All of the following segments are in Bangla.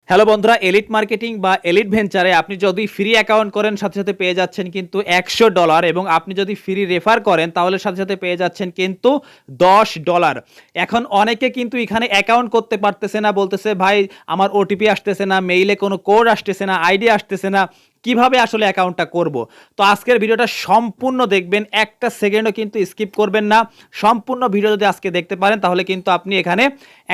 হ্যালো বন্ধুরা, এলিট মার্কেটিং বা এলিট ভেঞ্চারে আপনি যদি ফ্রি অ্যাকাউন্ট করেন সাথে সাথে পেয়ে যাচ্ছেন কিন্তু $100, এবং আপনি যদি ফ্রি রেফার করেন তাহলে সাথে সাথে পেয়ে যাচ্ছেন কিন্তু $10। এখন অনেকে কিন্তু এখানে অ্যাকাউন্ট করতে পারতেছে না, বলতেছে ভাই আমার ওটিপি আসতেছে না, মেইলে কোনো কোড আসতেছে না, আইডি আসতেছে না, কিভাবে আসলে অ্যাকাউন্টটা করব। তো আজকের ভিডিওটা সম্পূর্ণ দেখবেন, একটা সেকেন্ডও কিন্তু স্কিপ করবেন না। সম্পূর্ণ ভিডিও যদি আজকে দেখতে পারেন তাহলে কিন্তু আপনি এখানে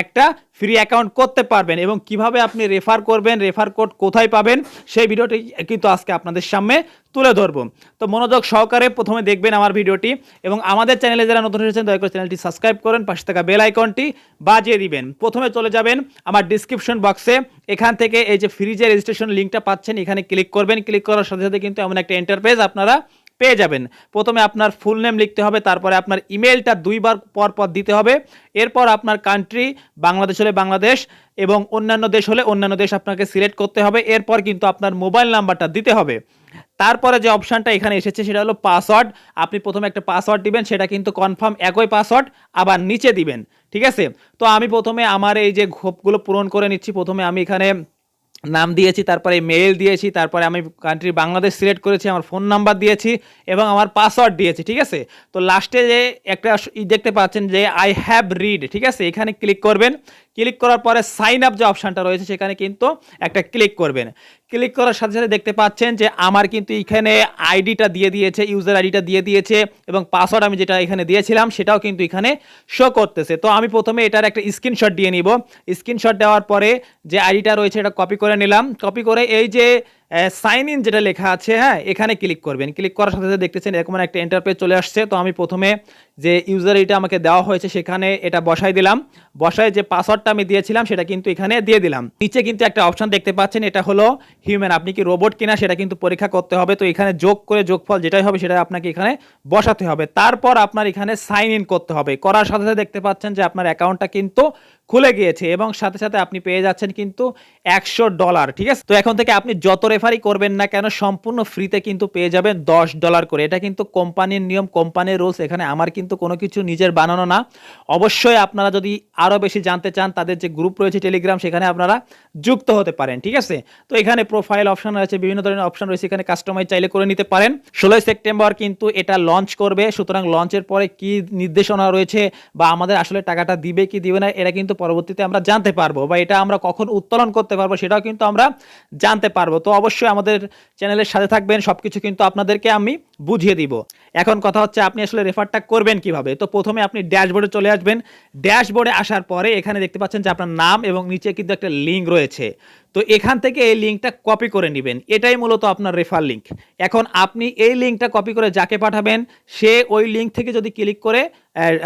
একটা ফ্রি অ্যাকাউন্ট করতে পারবেন, এবং কিভাবে আপনি রেফার করবেন, রেফার কোড কোথায় পাবেন সেই ভিডিওটি কিন্তু আজকে আপনাদের সামনে তুলে ধরবো। তো মনোযোগ সহকারে প্রথমে দেখবেন আমার ভিডিওটি, এবং আমাদের চ্যানেলে যারা নতুন এসেছেন দয়া করে চ্যানেলটি সাবস্ক্রাইব করেন, পাশে থাকা বেল আইকনটি বাজিয়ে দিবেন। প্রথমে চলে যাবেন আমার ডিসক্রিপশন বক্সে, এখান থেকে এই যে ফ্রি যে রেজিস্ট্রেশন লিঙ্কটা পাচ্ছেন এখানে ক্লিক করবেন। ক্লিক করার সাথে সাথে কিন্তু এমন একটা ইন্টারফেস আপনারা পেয়ে যাবেন। প্রথমে আপনার ফুল নেম লিখতে হবে, তারপরে আপনার ইমেলটা 2 বার পর পর দিতে হবে, এরপর আপনার কান্ট্রি বাংলাদেশ হলে বাংলাদেশ এবং অন্যান্য দেশ হলে অন্যান্য দেশ আপনাকে সিলেক্ট করতে হবে। এরপর কিন্তু আপনার মোবাইল নাম্বারটা দিতে হবে। তারপরে যে অপশানটা এখানে এসেছে সেটা হলো পাসওয়ার্ড। আপনি প্রথমে একটা পাসওয়ার্ড দিবেন, সেটা কিন্তু কনফার্ম একই পাসওয়ার্ড আবার নিচে দিবেন, ঠিক আছে। তো আমি প্রথমে আমার এই যে ঘোপগুলো পূরণ করে নিচ্ছি। প্রথমে আমি এখানে নাম দিয়েছি, তারপরে মেল দিয়েছি, তারপরে আমি কান্ট্রি বাংলাদেশ সিলেক্ট করেছি, আমার ফোন নাম্বার দিয়েছি এবং আমার পাসওয়ার্ড দিয়েছি, ঠিক আছে। তো লাস্টে যে একটা দেখতে পাচ্ছেন যে আই হ্যাভ রিড, ঠিক আছে, এখানে ক্লিক করবেন। ক্লিক করার পরে সাইন আপ যে অপশানটা রয়েছে সেখানে কিন্তু একটা ক্লিক করবেন। ক্লিক করার সাথে সাথে দেখতে পাচ্ছেন যে আমার কিন্তু এখানে আইডিটা দিয়ে দিয়েছে, ইউজার আইডিটা দিয়ে দিয়েছে, এবং পাসওয়ার্ড আমি যেটা এখানে দিয়েছিলাম সেটাও কিন্তু এখানে শো করতেছে। তো আমি প্রথমে এটার একটা স্ক্রিনশট দিয়ে নিব। স্ক্রিনশট দেওয়ার পরে যে আইডিটা রয়েছে এটা কপি করে নিলাম। কপি করে এই যে সাইন ইন যেটা লেখা আছে, হ্যাঁ, এখানে ক্লিক করবেন। ক্লিক করার সাথে সাথে দেখতেছেন এরকম একটা ইন্টারফেস চলে আসছে। তো আমি প্রথমে যে ইউজার আইডিটা আমাকে দেওয়া হয়েছে সেখানে এটা বসাই দিলাম। বসায় যে পাসওয়ার্ডটা আমি দিয়েছিলাম সেটা কিন্তু এখানে দিয়ে দিলাম। নিচে কিন্তু একটা অপশন দেখতে পাচ্ছেন, এটা হলো হিউম্যান, আপনি কি রোবট কিনা সেটা কিন্তু পরীক্ষা করতে হবে। তো এখানে যোগ করে যোগফল যেটাই হবে সেটা আপনাকে এখানে বসাতে হবে। তারপর আপনার এখানে সাইন ইন করতে হবে। করার সাথে সাথে দেখতে পাচ্ছেন যে আপনার অ্যাকাউন্টটা কিন্তু খুলে গিয়েছে, এবং সাথে সাথে আপনি পেয়ে যাচ্ছেন কিন্তু $100, ঠিক আছে। তো এখন থেকে আপনি যত রেফারি করবেন না কেন সম্পূর্ণ ফ্রিতে কিন্তু পেয়ে যাবেন $10 করে। এটা কিন্তু কোম্পানির নিয়ম, কোম্পানির রুলস, এখানে আমার কিন্তু কোনো কিছু নিজের বানানো না। অবশ্যই আপনারা যদি আরও বেশি জানতে চান তাদের যে গ্রুপ রয়েছে টেলিগ্রাম, সেখানে আপনারা যুক্ত হতে পারেন, ঠিক আছে। তো এখানে প্রোফাইল অপশন রয়েছে, বিভিন্ন ধরনের অপশন রয়েছে, এখানে কাস্টমাইজ চাইলে করে নিতে পারেন। 16 সেপ্টেম্বর কিন্তু এটা লঞ্চ করবে, সুতরাং লঞ্চের পরে কি নির্দেশনা রয়েছে বা আমাদের আসলে টাকাটা দিবে কি দিবে না এটা কিন্তু পরবর্তীতে আমরা জানতে পারবো, বা এটা আমরা কখন উত্তোলন করতে পারবো সেটাও কিন্তু আমরা জানতে পারবো। তো অবশ্যই আমাদের চ্যানেলের সাথে থাকবেন, সবকিছু কিন্তু আপনাদেরকে আমি বুঝিয়ে দিব। এখন কথা হচ্ছে আপনি আসলে রেফারটা করবেন কিভাবে। তো প্রথমে আপনি ড্যাশবোর্ডে চলে আসবেন। ড্যাশবোর্ডে আসার পরে এখানে দেখতে পাচ্ছেন যে আপনার নাম এবং নিচে কিন্তু একটা লিঙ্ক রয়েছে। তো এখান থেকে এই লিঙ্কটা কপি করে নেবেন, এটাই মূলত আপনার রেফার লিঙ্ক। এখন আপনি এই লিঙ্কটা কপি করে যাকে পাঠাবেন সে ওই লিঙ্ক থেকে যদি ক্লিক করে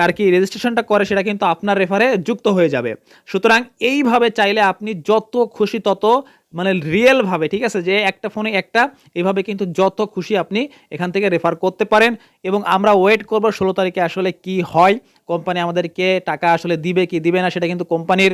আর কি রেজিস্ট্রেশনটা করে সেটা কিন্তু আপনার রেফারে যুক্ত হয়ে যাবে। সুতরাং এইভাবে চাইলে আপনি যত খুশি তত মানে রিয়েলভাবে, ঠিক আছে, যে একটা ফোনে একটা, এইভাবে কিন্তু যত খুশি আপনি এখান থেকে রেফার করতে পারেন। এবং আমরা ওয়েট করব 16 তারিখে আসলে কি হয়, কোম্পানি আমাদেরকে টাকা আসলে দিবে কি দিবে না সেটা কিন্তু কোম্পানির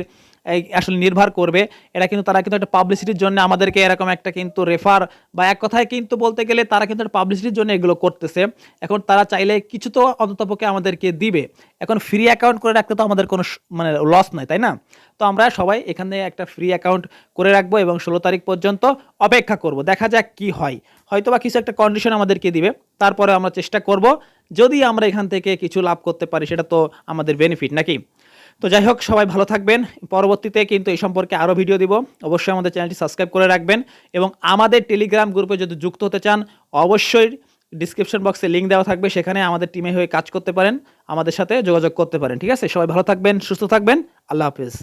আসলে নির্ভর করবে। এটা কিন্তু তারা কিন্তু একটা পাবলিসিটির জন্য আমাদেরকে এরকম একটা কিন্তু রেফার, বা এক কথায় কিন্তু বলতে গেলে তারা কিন্তু একটা পাবলিসিটির জন্য এগুলো করতেছে। এখন তারা চাইলে কিছু তো অন্ততপক্ষে আমাদেরকে দিবে। এখন ফ্রি অ্যাকাউন্ট করে রাখতে তো আমাদের কোনো মানে লস নাই, তাই না। তো আমরা সবাই এখানে একটা ফ্রি অ্যাকাউন্ট করে রাখবো এবং 16 তারিখ পর্যন্ত অপেক্ষা করব, দেখা যাক কি হয়। হয়তো বা কিছু একটা কন্ডিশন আমাদেরকে দিবে, তারপরে আমরা চেষ্টা করব, যদি আমরা এখান থেকে কিছু লাভ করতে পারি সেটা তো আমাদের বেনিফিট নাকি। তো যাই হোক, সবাই ভালো থাকবেন। পরবর্তীতে কিন্তু এই সম্পর্কে আরও ভিডিও দিব। অবশ্যই আমাদের চ্যানেলটি সাবস্ক্রাইব করে রাখবেন, এবং আমাদের টেলিগ্রাম গ্রুপে যদি যুক্ত হতে চান অবশ্যই ডিসক্রিপশন বক্সে লিঙ্ক দেওয়া থাকবে, সেখানে আমাদের টিমে হয়ে কাজ করতে পারেন, আমাদের সাথে যোগাযোগ করতে পারেন, ঠিক আছে। সবাই ভালো থাকবেন, সুস্থ থাকবেন, আল্লাহ হাফিজ।